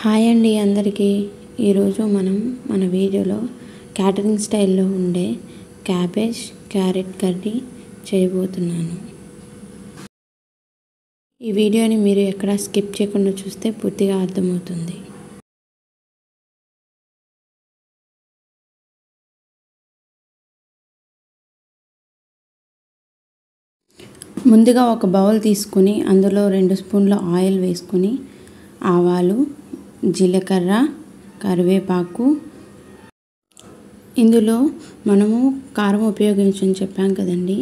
Hi అండి అందరికీ. ఈరోజు మనం మన వీడియోలో క్యాటరింగ్ స్టైల్లో ఉండే క్యాబేజ్ క్యారెట్ కర్రీ చేయబోతున్నాను. ఈ వీడియోని మీరు ఎక్కడా స్కిప్ చేయకుండా చూస్తే పూర్తిగా అర్థమవుతుంది. ముందుగా ఒక బౌల్ తీసుకుని అందులో 2 స్పూన్ల ఆయిల్ వేసుకుని ఆవాలు, జీలకర్ర, కరివేపాకు, ఇందులో మనము కారం ఉపయోగించని చెప్పాం కదండి.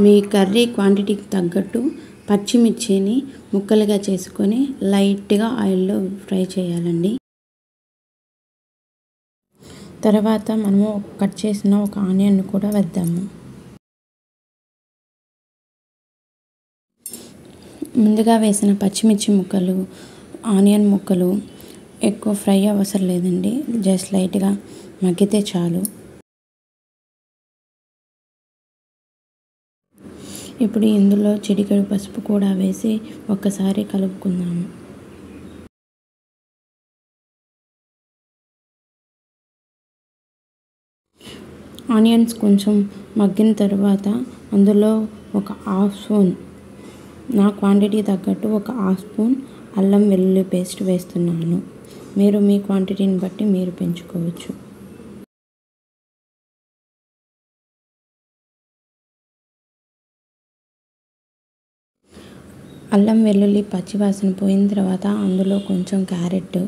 మీ కర్రీ క్వాంటిటీకి తగ్గట్టు పచ్చిమిర్చిని ముక్కలుగా చేసుకొని లైట్గా ఆయిల్లో ఫ్రై చేయాలండి. తర్వాత మనము కట్ చేసిన ఒక ఆనియన్ కూడా వేద్దాము. ముందుగా వేసిన పచ్చిమిర్చి ముక్కలు, ఆనియన్ ముక్కలు ఎక్కువ ఫ్రై అవసరం లేదండి, జస్ట్ లైట్గా మగ్గితే చాలు. ఇప్పుడు ఇందులో చిటికెడు పసుపు కూడా వేసి ఒక్కసారి కలుపుకుందాము. ఆనియన్స్ కొంచెం మగ్గిన తర్వాత అందులో ఒక హాఫ్ స్పూన్, నా క్వాంటిటీ తగ్గట్టు ఒక హాఫ్ స్పూన్ అల్లం వెల్లుల్లి పేస్ట్ వేస్తున్నాను. మీరు మీ క్వాంటిటీని బట్టి మీరు పెంచుకోవచ్చు. అల్లం వెల్లుల్లి పచ్చివాసన పోయిన తర్వాత అందులో కొంచెం క్యారెట్,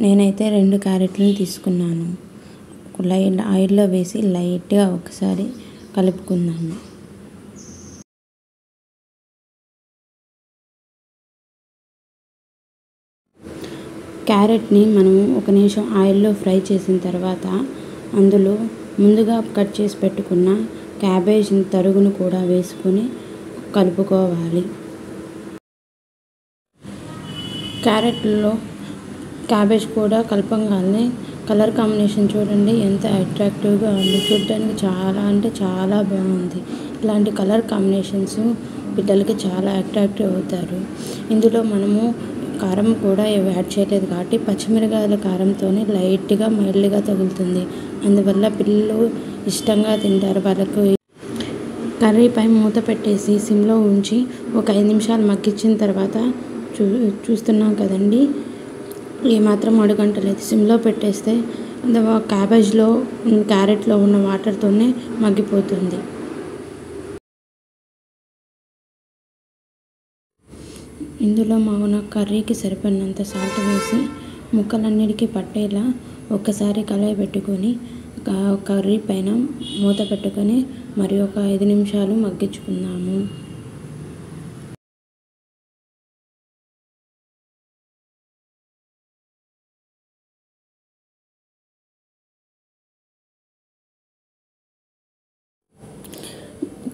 నేనైతే 2 క్యారెట్లను తీసుకున్నాను. ఆయిల్లో వేసి లైట్గా ఒకసారి కలుపుకుందాము. క్యారెట్ని మనము 1 నిమిషం ఆయిల్లో ఫ్రై చేసిన తర్వాత అందులో ముందుగా కట్ చేసి పెట్టుకున్న క్యాబేజ్ తరుగును కూడా వేసుకొని కలుపుకోవాలి. క్యారెట్లో క్యాబేజ్ కూడా కలపగానే కలర్ కాంబినేషన్ చూడండి ఎంత అట్రాక్టివ్గా ఉంది. చూడడానికి చాలా అంటే చాలా బాగుంది. ఇలాంటి కలర్ కాంబినేషన్స్ పిల్లలకి చాలా అట్రాక్టివ్ అవుతారు. ఇందులో మనము కారం కూడా యాడ్ చేయలేదు కాబట్టి పచ్చిమిరపకాయల కారంతోనే లైట్గా మైల్డ్గా తగులుతుంది. అందువల్ల పిల్లలు ఇష్టంగా తింటారు. వాళ్ళకు కర్రీపై మూత పెట్టేసి సిమ్లో ఉంచి ఒక 5 నిమిషాలు మగ్గించిన తర్వాత చూస్తున్నాం కదండి, ఏమాత్రం అడుగంటలేదు. సిమ్లో పెట్టేస్తే క్యాబేజ్లో క్యారెట్లో ఉన్న వాటర్తోనే మగ్గిపోతుంది. ఇందులో మన కర్రీకి సరిపడినంత సాల్ట్ వేసి ముక్కలన్నిటికీ పట్టేలా ఒక్కసారి కలయి పెట్టుకొని కర్రీ పైన మూత పెట్టుకొని మరి ఒక 5 నిమిషాలు మగ్గించుకుందాము.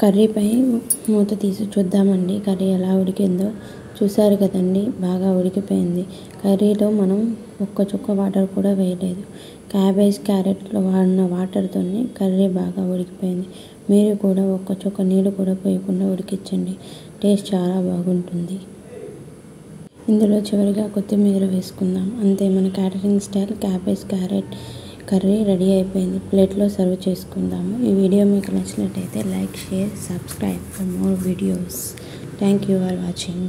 కర్రీపై మూత తీసి చూద్దామండి కర్రీ ఎలా ఉడికిందో. చూసారు కదండి, బాగా ఉడికిపోయింది. కర్రీలో మనం ఒక్క చుక్క వాటర్ కూడా వేయలేదు. క్యాబేజ్ క్యారెట్లో వాడిన వాటర్తోనే కర్రీ బాగా ఉడికిపోయింది. మీరు కూడా ఒక్క చుక్క నీళ్ళు కూడా పోయకుండా ఉడికించండి, టేస్ట్ చాలా బాగుంటుంది. ఇందులో చివరిగా కొత్తిమీర వేసుకుందాం. అంతే, మన catering style cabbage carrot curry ready అయిపోయింది. ప్లేట్లో సర్వ్ చేసుకుందాము. ఈ వీడియో మీకు నచ్చినట్టయితే like, share, subscribe for more videos. Thank you for watching.